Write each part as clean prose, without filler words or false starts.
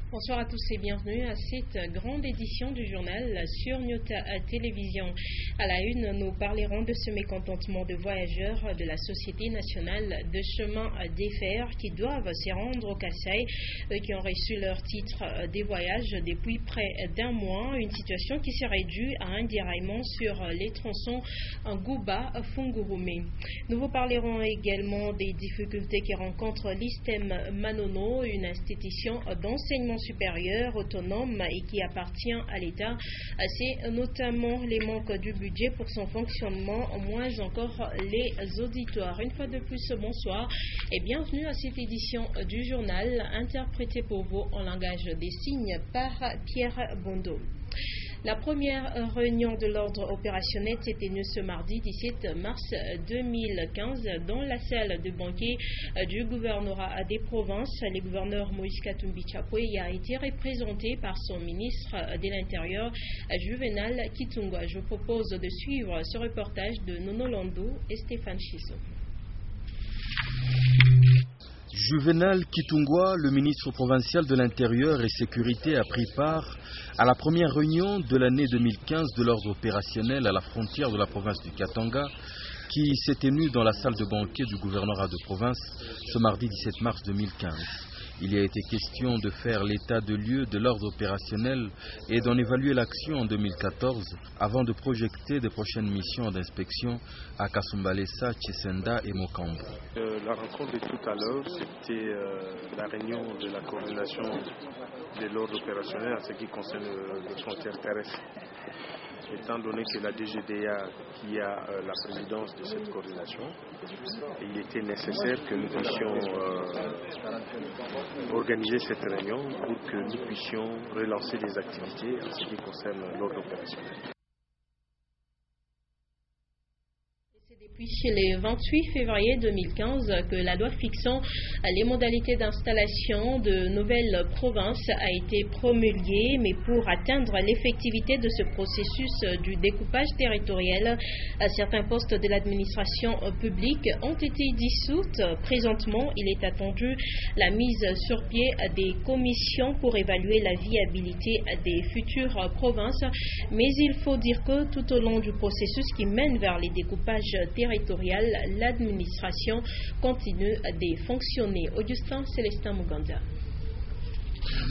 Bonsoir à tous et bienvenue à cette grande édition du journal sur Nyota Télévision. À la une, nous parlerons de ce mécontentement de voyageurs de la Société nationale de chemin des fers qui doivent se rendre au Kasaï, qui ont reçu leur titre des voyages depuis près d'un mois. Une situation qui serait due à un déraillement sur les tronçons Ngouba-Fungurume. Nous vous parlerons également des difficultés que rencontre l'ISTEM Manono, une institution d'enseignement supérieur, autonome et qui appartient à l'État. C'est notamment les manques du budget pour son fonctionnement, moins encore les auditoires. Une fois de plus, bonsoir et bienvenue à cette édition du journal interprétée pour vous en langage des signes par Pierre Bondo. La première réunion de l'ordre opérationnel s'est tenue ce mardi 17 mars 2015 dans la salle de banquet du gouvernorat des provinces. Le gouverneur Moïse Katumbi Chapwe a été représenté par son ministre de l'Intérieur, Juvenal Kitungwa. Je vous propose de suivre ce reportage de Nono Landou et Stéphane Chisso. Juvenal Kitungwa, le ministre provincial de l'Intérieur et Sécurité, a pris part à la première réunion de l'année 2015 de l'ordre opérationnel à la frontière de la province du Katanga, qui s'est tenue dans la salle de banquet du gouvernorat de province ce mardi 17 mars 2015. Il y a été question de faire l'état de lieu de l'ordre opérationnel et d'en évaluer l'action en 2014 avant de projeter des prochaines missions d'inspection à Kasumbalesa, Tchesenda et Mokambo. La rencontre de tout à l'heure, c'était la réunion de la coordination de l'ordre opérationnel en ce qui concerne les frontières terrestres. Étant donné que la DGDA qui a la présidence de cette coordination, il était nécessaire que nous puissions organiser cette réunion pour que nous puissions relancer des activités en ce qui concerne l'ordre opérationnel. Depuis le 28 février 2015 que la loi fixant les modalités d'installation de nouvelles provinces a été promulguée, mais pour atteindre l'effectivité de ce processus du découpage territorial, certains postes de l'administration publique ont été dissous. Présentement, il est attendu la mise sur pied des commissions pour évaluer la viabilité des futures provinces, mais il faut dire que tout au long du processus qui mène vers les découpages territorial, l'administration continue de fonctionner. Augustin Célestin Muganda.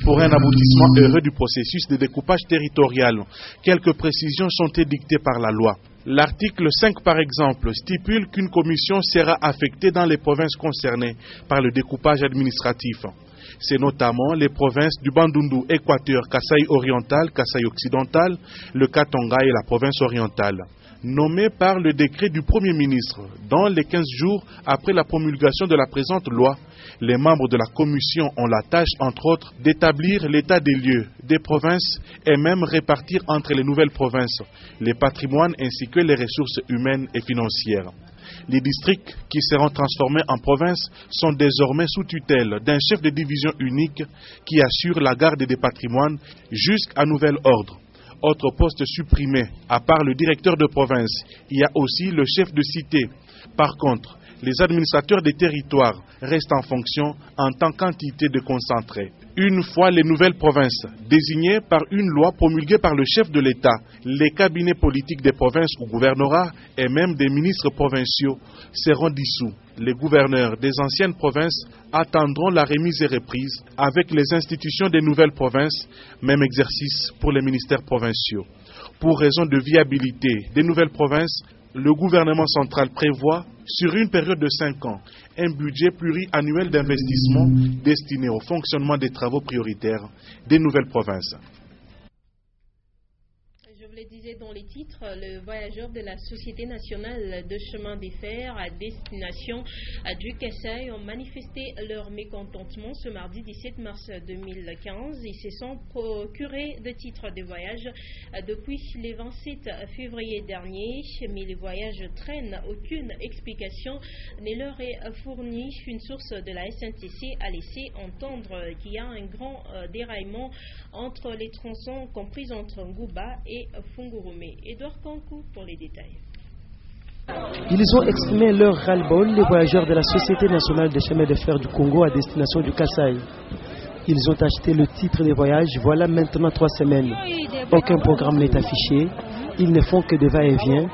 Pour un aboutissement heureux du processus de découpage territorial, quelques précisions sont édictées par la loi. L'article 5, par exemple, stipule qu'une commission sera affectée dans les provinces concernées par le découpage administratif. C'est notamment les provinces du Bandundu, Équateur, Kasaï oriental, Kasaï occidental, le Katanga et la province orientale. Nommés par le décret du Premier ministre, dans les 15 jours après la promulgation de la présente loi, les membres de la commission ont la tâche, entre autres, d'établir l'état des lieux des provinces et même répartir entre les nouvelles provinces les patrimoines ainsi que les ressources humaines et financières. Les districts qui seront transformés en provinces sont désormais sous tutelle d'un chef de division unique qui assure la garde des patrimoines jusqu'à nouvel ordre. Autre poste supprimé, à part le directeur de province, il y a aussi le chef de cité. Par contre, les administrateurs des territoires restent en fonction en tant qu'entité de concentrés. Une fois les nouvelles provinces désignées par une loi promulguée par le chef de l'État, les cabinets politiques des provinces ou gouvernorats et même des ministres provinciaux seront dissous. Les gouverneurs des anciennes provinces attendront la remise et reprise avec les institutions des nouvelles provinces, même exercice pour les ministères provinciaux. Pour raison de viabilité des nouvelles provinces, le gouvernement central prévoit, sur une période de 5 ans, un budget pluriannuel d'investissement destiné au fonctionnement des travaux prioritaires des nouvelles provinces. Je le disais dans les titres, le voyageur de la Société nationale de chemin des fers à destination du Kasaï ont manifesté leur mécontentement ce mardi 17 mars 2015. Ils se sont procurés de titres de voyage depuis le 27 février dernier, mais les voyages traînent. Aucune explication ne leur est fournie. Une source de la SNTC a laissé entendre qu'il y a un grand déraillement entre les tronçons compris entre Ngouba et Fungurume. Edouard Kankou pour les détails. Ils ont exprimé leur ras-le-bol, les voyageurs de la Société nationale des chemins de fer du Congo à destination du Kasaï. Ils ont acheté le titre de voyage voilà maintenant 3 semaines. Aucun programme n'est affiché. Ils ne font que des va-et-vient,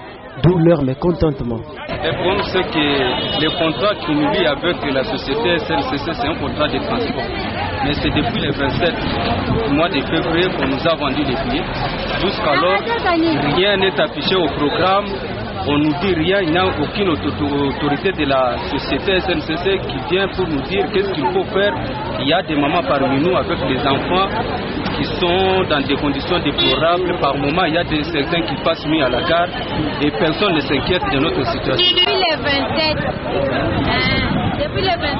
d'où leur mécontentement. Le problème, c'est que le contrat qui nous lie avec la société SNCC, c'est un contrat de transport. Mais c'est depuis le 27 mois de février qu'on nous a vendu les billets. Jusqu'alors, rien n'est affiché au programme. On nous dit rien, il n'y a aucune autorité de la société SNCC qui vient pour nous dire qu'est-ce qu'il faut faire. Il y a des mamans parmi nous avec des enfants qui sont dans des conditions déplorables. Par moment, il y a certains qui passent nuit à la gare et personne ne s'inquiète de notre situation. Depuis le 27,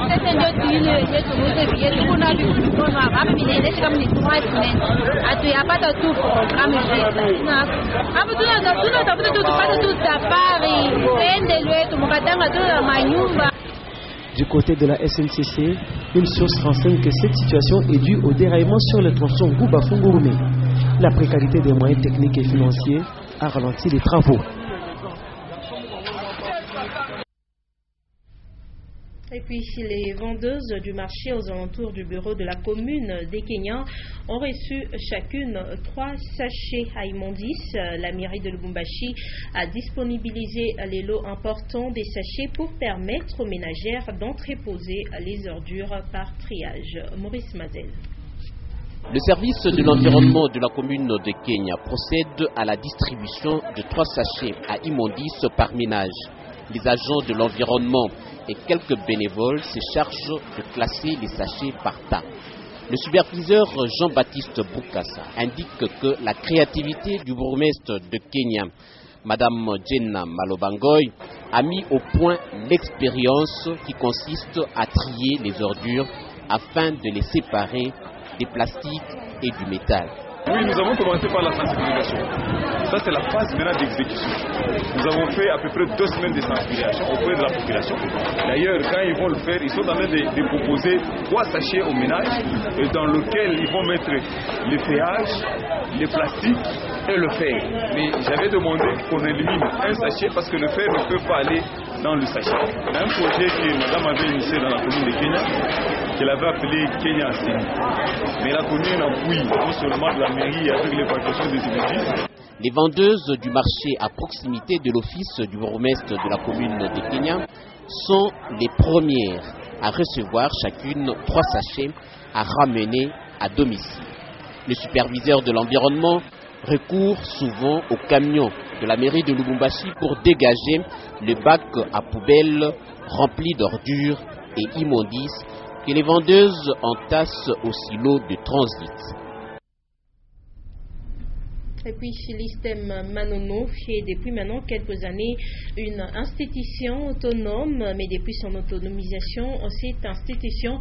Du côté de la SNCC, une source renseigne que cette situation est due au déraillement sur le tronçon Gouba-Fungourmé. La précarité des moyens techniques et financiers a ralenti les travaux. Et puis, les vendeuses du marché aux alentours du bureau de la commune des Kenyans ont reçu chacune 3 sachets à immondices. La mairie de Lubumbashi a disponibilisé les lots importants des sachets pour permettre aux ménagères d'entreposer les ordures par triage. Maurice Mazel. Le service de l'environnement de la commune de Kenya procède à la distribution de 3 sachets à immondices par ménage. Les agents de l'environnement et quelques bénévoles se chargent de classer les sachets par tas. Le superviseur Jean-Baptiste Boukassa indique que la créativité du bourgmestre de Kenya, Madame Jenna Malobangoy, a mis au point l'expérience qui consiste à trier les ordures afin de les séparer des plastiques et du métal. Oui, nous avons commencé par la sensibilisation. Ça, c'est la phase maintenant d'exécution. Nous avons fait à peu près 2 semaines de sensibilisation auprès de la population. D'ailleurs, quand ils vont le faire, ils sont en train de proposer 3 sachets au ménage et dans lequel ils vont mettre les feuillages, les plastiques et le fer. Mais j'avais demandé qu'on élimine un sachet parce que le fer ne peut pas aller dans le sachet. C'est un projet que madame avait initié dans la commune de Kenya, qu'elle avait appelé Kenya Asini. Mais la commune appuie non seulement de la mairie avec l'évacuation des immondices. Les vendeuses du marché à proximité de l'office du bourgmestre de la commune de Kenya sont les premières à recevoir chacune 3 sachets à ramener à domicile. Le superviseur de l'environnement recourt souvent au camion de la mairie de Lubumbashi pour dégager le bac à poubelles rempli d'ordures et immondices que les vendeuses entassent au silo de transit. Et puis, l'ISTEM Manono est depuis maintenant quelques années une institution autonome, mais depuis son autonomisation, cette institution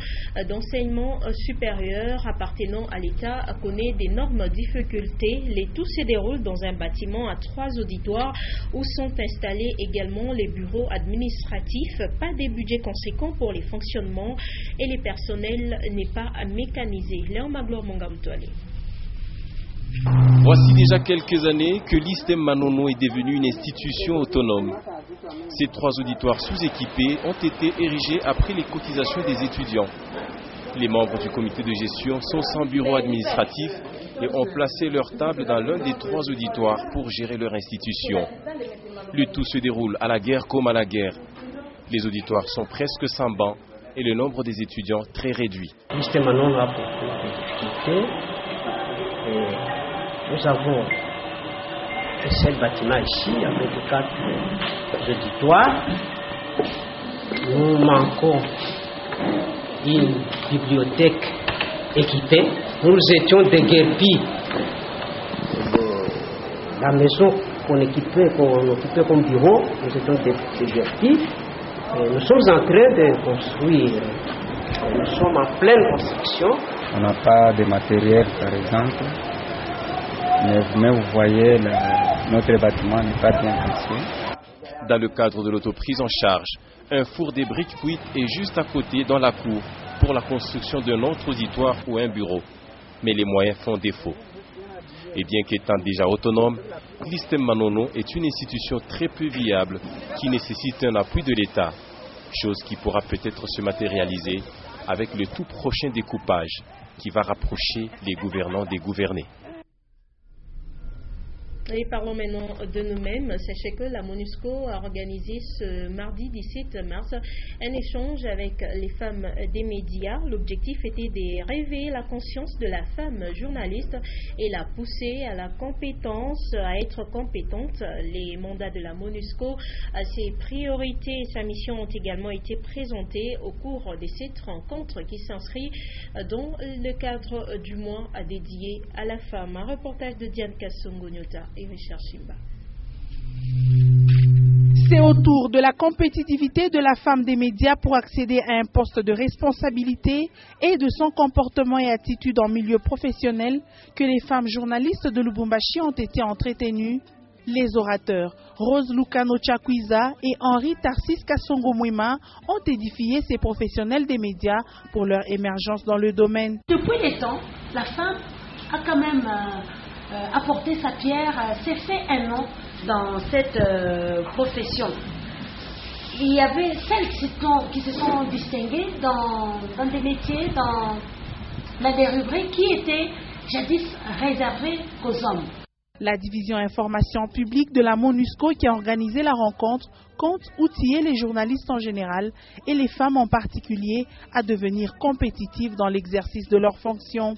d'enseignement supérieur appartenant à l'État connaît d'énormes difficultés. Les tout se déroulent dans un bâtiment à 3 auditoires où sont installés également les bureaux administratifs. Pas de budget conséquent pour les fonctionnements et le personnel n'est pas mécanisé. Léon Maglor Mongamtoali. Voici déjà quelques années que l'ISTEM Manono est devenue une institution autonome. Ces 3 auditoires sous-équipés ont été érigés après les cotisations des étudiants. Les membres du comité de gestion sont sans bureau administratif et ont placé leur table dans l'un des 3 auditoires pour gérer leur institution. Le tout se déroule à la guerre comme à la guerre. Les auditoires sont presque sans bancs et le nombre des étudiants très réduit. L'ISTEM Manono a beaucoup de difficultés. Nous avons un seul bâtiment ici avec 4 auditoires. Nous manquons d'une bibliothèque équipée. Nous étions déguerpis. La maison qu'on occupait comme bureau, nous étions déguerpis. Nous sommes en train de construire. Nous sommes en pleine construction. On n'a pas de matériel, par exemple. Mais vous voyez, notre bâtiment n'est pas bien construit. Dans le cadre de l'autoprise en charge, un four des briques cuites est juste à côté dans la cour pour la construction d'un autre auditoire ou un bureau. Mais les moyens font défaut. Et bien qu'étant déjà autonome, l'ISTEM Manono est une institution très peu viable qui nécessite un appui de l'État, chose qui pourra peut-être se matérialiser avec le tout prochain découpage qui va rapprocher les gouvernants des gouvernés. Et parlons maintenant de nous-mêmes. Sachez que la MONUSCO a organisé ce mardi 17 mars un échange avec les femmes des médias. L'objectif était de réveiller la conscience de la femme journaliste et la pousser à la compétence, à être compétente. Les mandats de la MONUSCO, ses priorités et sa mission ont également été présentés au cours de cette rencontre qui s'inscrit dans le cadre du mois dédié à la femme. Un reportage de Diane Kassongo-Nyota et Richard Chimba. C'est autour de la compétitivité de la femme des médias pour accéder à un poste de responsabilité et de son comportement et attitude en milieu professionnel que les femmes journalistes de Lubumbashi ont été entretenues. Les orateurs Rose Lucano Chakwiza et Henri Tarsis Kassongo Mwima ont édifié ces professionnels des médias pour leur émergence dans le domaine. Depuis les temps, la femme a quand même apporté sa pierre, s'est fait un nom dans cette profession. Il y avait celles qui se sont distinguées dans des métiers, dans des rubriques qui étaient jadis réservées aux hommes. La division information publique de la MONUSCO qui a organisé la rencontre compte outiller les journalistes en général et les femmes en particulier à devenir compétitives dans l'exercice de leurs fonctions.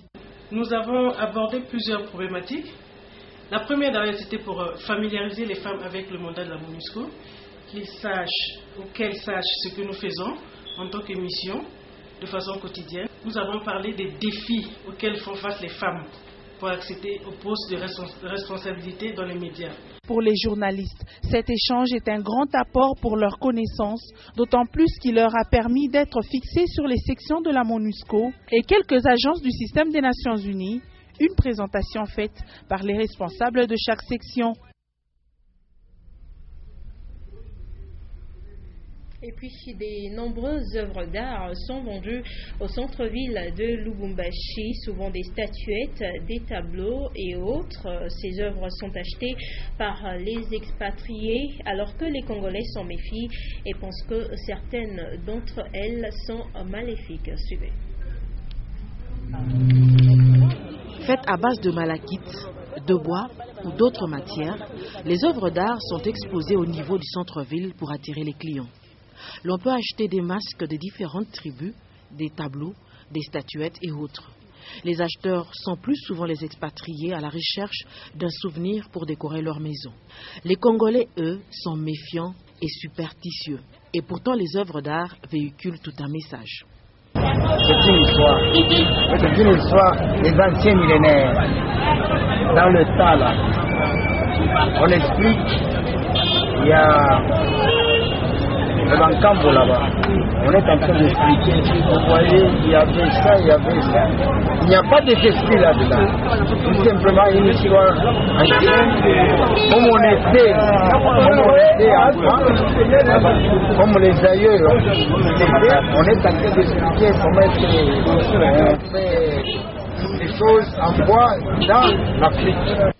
Nous avons abordé plusieurs problématiques. La première d'ailleurs c'était pour familiariser les femmes avec le mandat de la MONUSCO, qu'elles sachent ce que nous faisons en tant qu'émission de façon quotidienne. Nous avons parlé des défis auxquels font face les femmes pour accéder au poste de responsabilité dans les médias. Pour les journalistes, cet échange est un grand apport pour leur connaissance, d'autant plus qu'il leur a permis d'être fixés sur les sections de la MONUSCO et quelques agences du système des Nations Unies, une présentation faite par les responsables de chaque section. Et puis, de nombreuses œuvres d'art sont vendues au centre-ville de Lubumbashi, souvent des statuettes, des tableaux et autres. Ces œuvres sont achetées par les expatriés, alors que les Congolais s'en méfient et pensent que certaines d'entre elles sont maléfiques. Suivez. Faites à base de malachite, de bois ou d'autres matières, les œuvres d'art sont exposées au niveau du centre-ville pour attirer les clients. L'on peut acheter des masques de différentes tribus, des tableaux, des statuettes et autres. Les acheteurs sont plus souvent les expatriés à la recherche d'un souvenir pour décorer leur maison. Les Congolais, eux, sont méfiants et superstitieux. Et pourtant, les œuvres d'art véhiculent tout un message. C'est une histoire des anciens millénaires. Dans le tas, là, on explique, il y a le Bancambo là-bas. On est en train d'expliquer. Vous voyez, il y avait ça, il y avait ça. Il n'y a pas d'esprit là-dedans. C'est simplement une histoire ancienne. Comme on était avant, comme les aïeux, on est en train d'expliquer comment on fait des choses en bois dans l'Afrique.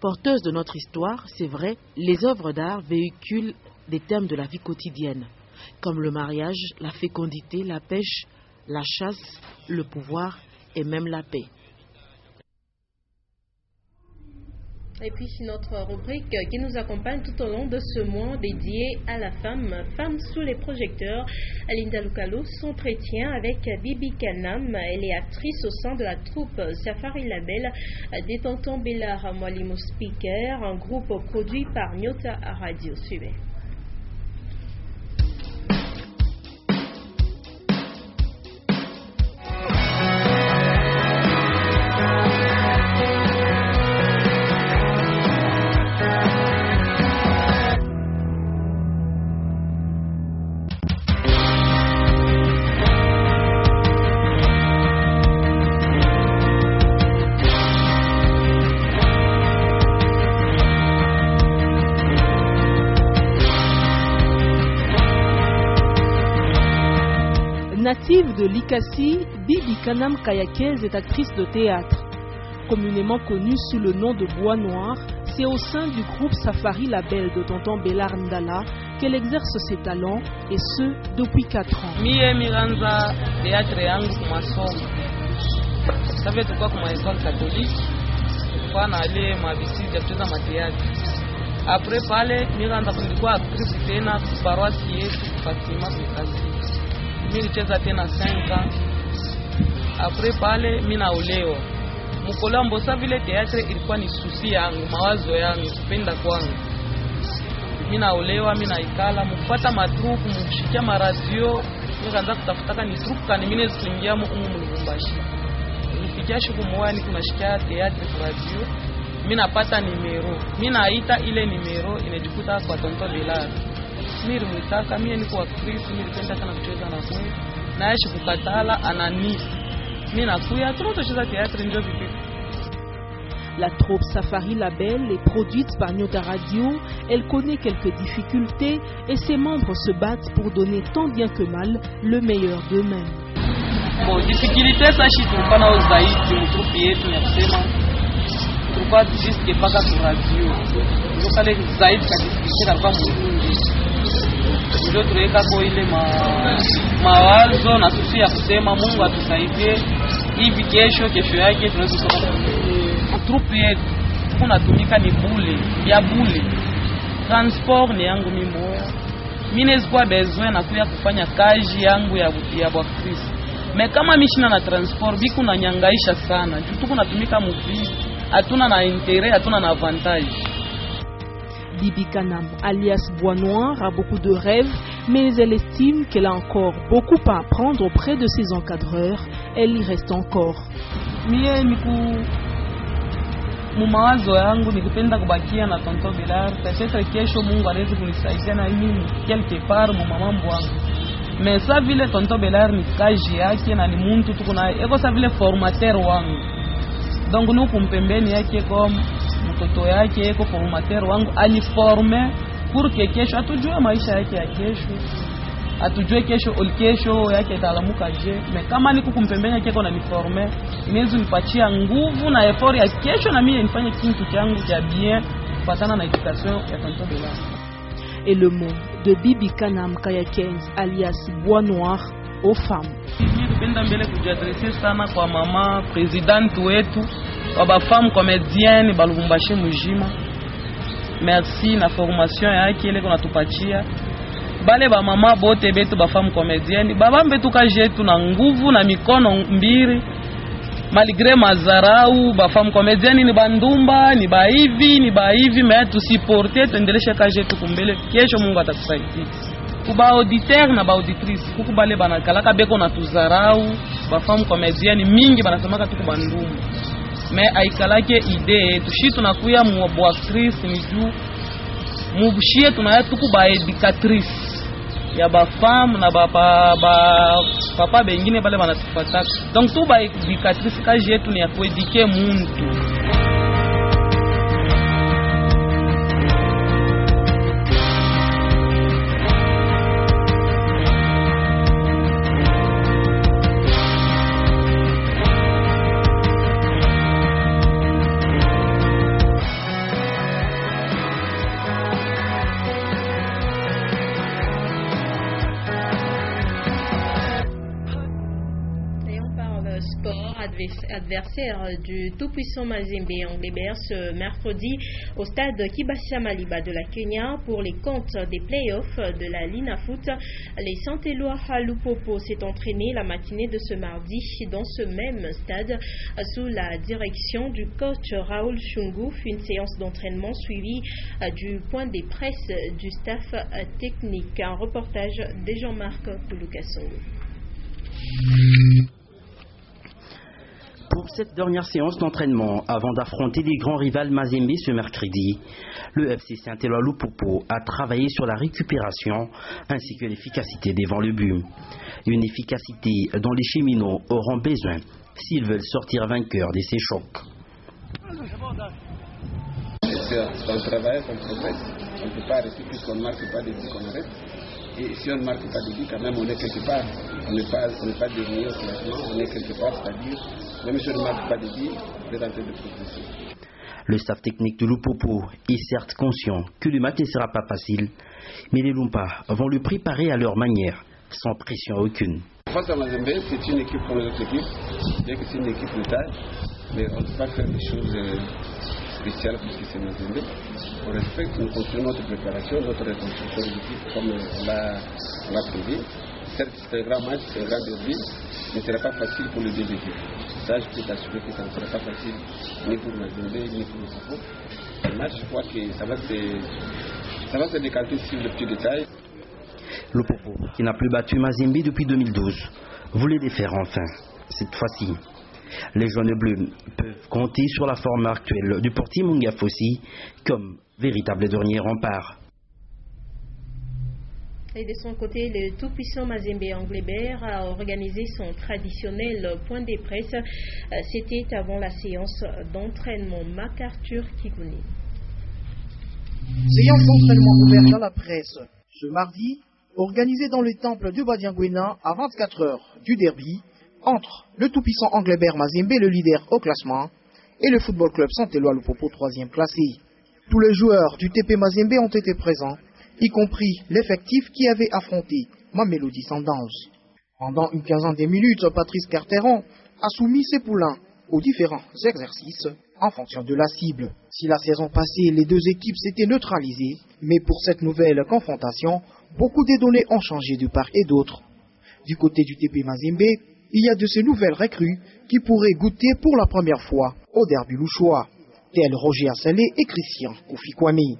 Porteuse de notre histoire, c'est vrai, les œuvres d'art véhiculent des thèmes de la vie quotidienne, comme le mariage, la fécondité, la pêche, la chasse, le pouvoir et même la paix. Et puis notre rubrique qui nous accompagne tout au long de ce mois dédié à la femme, Femme sous les projecteurs. Linda Lucalo s'entretient avec Bibi Kanam. Elle est actrice au sein de la troupe Safari Label des Tontons Bellard Mwalimu Speaker, un groupe produit par Nyota Radio. Suivez. Native de Likasi, Bibi Kanam Kayakez est actrice de théâtre. Communément connue sous le nom de Bois Noir, c'est au sein du groupe Safari Label de Tonton Bellard Ndala qu'elle exerce ses talents, et ce, depuis 4 ans. Sasa tulikuwa kwa école catholique, tulikuwa na ile mabisi ya kucheza mateatri. Après pale nikaanza kulikuwa actrice tena paroisse yetu Fatima Mkazi. Mimi nilicheza tena 5 ans. Après pale mimi naolewa. Mkolombo sasa vile teatri ilikuwa ni susi yangu, mawazo yangu, kupenda kwangu. Mimi naolewa, mimi naikala, mkupata matrupu, mkushikia maradio, nikaanza kutafuta ni trupu kani mimi nisiingia mu Lubumbashi. Nilifikia shuku mwani kunashikia teatri radio. Mimi napata numero. Mimi naita ile numero inajikuta kwa Tonto Belar. Mimi nilimtaka mimi niko actrice, mimi nilipenda sana kucheza na mwe. Na yeye shukukatala ananisi. Mimi nakuya tunacheza teatri ndio vipi. La troupe Safari Label est produite par Nyota Radio. Elle connaît quelques difficultés et ses membres se battent pour donner tant bien que mal le meilleur d'eux-mêmes. Bon, difficulté ça tulikuwa na zaidi mtrupi yetu ya kusema tulikuwa juste paka kwa radio. Ndio kale zaidi kadifika kwa mzungu. Ndio tuweka kwa ile mawazo na sisi ya kusema Mungu atusaidie hivi kesho yake tunaweza kutoka trupe yetu tunatumika ni bule ya bule. Transport ni yangu mimi moya. Mimi nezikuwa besoin na kuya kufanya kazi yangu ya bwakristo. Me kama mishina na transport biku na nyangaisha sana. Tuko natumika muvili, hatuna na intérêt, hatuna na avantage. Bibi Kanam, alias Bois Noir, a beaucoup de rêves, mais elle estime qu'elle a encore beaucoup à apprendre auprès de ses encadreurs. Elle y reste encore. Mie niku mumawazo yangu nikipenda kubakia na Tonto Belar. Peut-être kesho Mungu anaweza kunisaidia na mimi quelque part mu mambo yangu. Mais ça vile Tonto Belar ni kazi yake na ni muntu tuko na eko sa vile formateur wangu. Donc nous kumpembeni yake kwa mtoto yake eko formateur wangu aliforme pour que kesho atujue maisha yake ya kesho. Atujue kesho yake italamuka je. Mais kama niko kumpembeni yake kwa na niforme, inaweza nipatia nguvu na effort ya kesho na mimi nifanye kitu changu cha bien patana na education ya Tonto Belar. Et le mot de Bibi Kanam Kayakens alias Bois Noir aux femmes. Mimi napenda mbele kujiadresser sana kwa mama president wetu wa ba femme comédienne ba Lubumbashi mujima. Merci na formation yake ile kunatupatia. Bale ba mama bote betu ba femme comédienne baba mbetu kajetu na nguvu na mikono mbiri. Malgré mazarau ba femme comédienne ni bandumba ni ba hivi mais tu supporter tuendeleshe kazi yetu kumbele kesho Mungu atakusaidia. Kuba auditeur na ba auditrice kukubale banakalaka beko na tuzarau ba femme comédienne mingi banasemaka tuku bandumba. Mais aikalake idée tushi tunakuya mu actrice ni juu mubushie tunaya tuku ba éducatrice ya ba femme na ba papa bengine bale banatupata. Donc tu ba éducatrice kazi yetu ni ya kuedike muntu. Adversaire du tout-puissant Mazembe Anglebert ce mercredi au stade Kibasha Maliba de la Kenya pour les comptes des playoffs de la Lina Foot. Les Santélois Lupopo s'est entraîné la matinée de ce mardi dans ce même stade sous la direction du coach Raoul Shungouf. Une séance d'entraînement suivie du point des presses du staff technique. Un reportage de Jean-Marc Kouloukasso. Pour cette dernière séance d'entraînement, avant d'affronter les grands rivaux Mazembe ce mercredi, le FC Saint-Éloi Lupopo a travaillé sur la récupération ainsi que l'efficacité devant le but. Une efficacité dont les cheminots auront besoin s'ils veulent sortir vainqueurs de ces chocs. C'est un travail qu'on progresse. On ne peut pas rester puisqu'on ne marque pas de but qu'on reste. Et si on ne marque pas de but, quand même on est quelque part. On n'est pas dernier au classement, on est quelque part, c'est-à-dire même si on ne marque pas de but, on est en train de progresser. Le staff technique de Lupopo est certes conscient que le match ne sera pas facile, mais les Lumpas vont le préparer à leur manière, sans pression aucune. face à Mazembe, c'est une équipe comme les autres équipes, bien que c'est une équipe de taille, mais on ne peut pas faire des choses spéciales parce que c'est Mazembe. On respecte, nous continuons notre préparation, notre reconstruction de l'équipe comme on l'a prévu. Certes, c'est un grand match, c'est un grand derby, mais ce ne sera pas facile pour les deux équipes. Ça, je peux t'assurer que ça ne sera pas facile ni pour Mazembe, ni pour le Lupopo. Le match, je crois que ça va se décanter sur le petit détail. Lupopo, qui n'a plus battu Mazembe depuis 2012, voulait les faire enfin, cette fois-ci. Les jaunes bleus peuvent compter sur la forme actuelle du portier Munga Fossi comme véritable dernier rempart. Et de son côté, le tout-puissant Mazembe Anglebert a organisé son traditionnel point de presse. C'était avant la séance d'entraînement MacArthur Kikouni. Séance d'entraînement ouverte à la presse ce mardi, organisée dans le temple de Badiangwena à 24 heures du derby entre le tout-puissant Anglebert Mazembe, le leader au classement, et le football club Saint-Éloi Lupopo, 3e classé. Tous les joueurs du TP Mazembe ont été présents, y compris l'effectif qui avait affronté Mamelodi Sundowns. Pendant une quinzaine de minutes, Patrice Carteron a soumis ses poulains aux différents exercices en fonction de la cible. Si la saison passée, les deux équipes s'étaient neutralisées, mais pour cette nouvelle confrontation, beaucoup de données ont changé de part et d'autre. Du côté du TP Mazembe, il y a de ces nouvelles recrues qui pourraient goûter pour la première fois au derby louchois, tels Roger Assalé et Christian Kofi Kwame.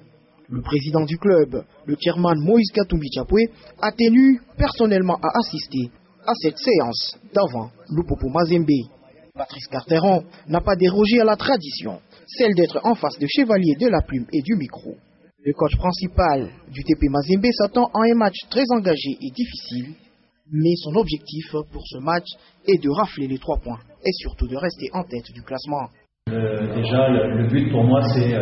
Le président du club, le chairman Moïse Katumbi Chapwe, a tenu personnellement à assister à cette séance d'avant Lupopo Mazembe. Patrice Carteron n'a pas dérogé à la tradition, celle d'être en face de chevalier de la plume et du micro. Le coach principal du TP Mazembe s'attend à un match très engagé et difficile, mais son objectif pour ce match est de rafler les 3 points et surtout de rester en tête du classement. Déjà, le but pour moi, c'est...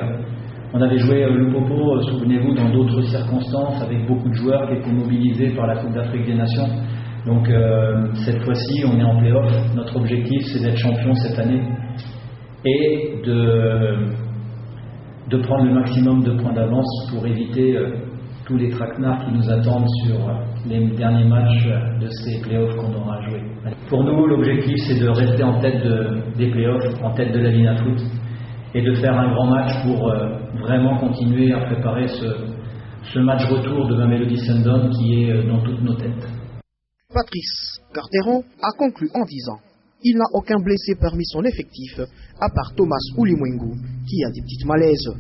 on avait joué Lupopo, souvenez-vous, dans d'autres circonstances, avec beaucoup de joueurs qui étaient mobilisés par la Coupe d'Afrique des Nations. Donc cette fois-ci, on est en play-off. Notre objectif, c'est d'être champion cette année et de prendre le maximum de points d'avance pour éviter tous les traquenards qui nous attendent sur les derniers matchs de ces play-offs qu'on aura joués. Pour nous, l'objectif, c'est de rester en tête des play-offs, en tête de la Lina Foot, et de faire un grand match pour vraiment continuer à préparer ce match retour de Mamelodi Sundowns qui est dans toutes nos têtes. Patrice Carteron a conclu en disant il n'a aucun blessé parmi son effectif, à part Thomas Oulimwengu, qui a des petites malaises.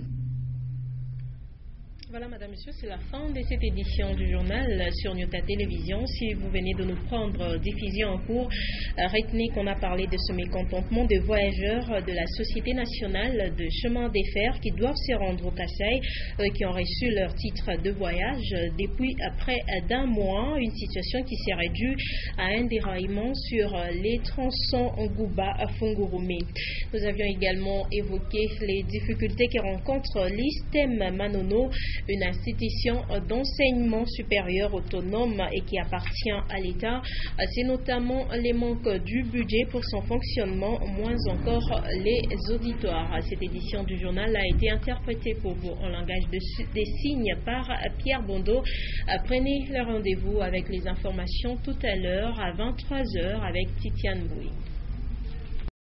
Voilà, madame, monsieur, c'est la fin de cette édition du journal sur Nyota Télévision. Si vous venez de nous prendre diffusion en cours, retenez qu'on a parlé de ce mécontentement des voyageurs de la Société nationale de chemin des fers qui doivent se rendre au Kassai, qui ont reçu leur titre de voyage depuis près d'un mois. Une situation qui serait due à un déraillement sur les tronçons Ngouba à Fungurume. Nous avions également évoqué les difficultés que rencontre l'ISTEM Manono, une institution d'enseignement supérieur autonome et qui appartient à l'État. C'est notamment les manques du budget pour son fonctionnement, moins encore les auditoires. Cette édition du journal a été interprétée pour vous en langage des signes par Pierre Bondo. Prenez le rendez-vous avec les informations tout à l'heure à 23h avec Titiane Bouy.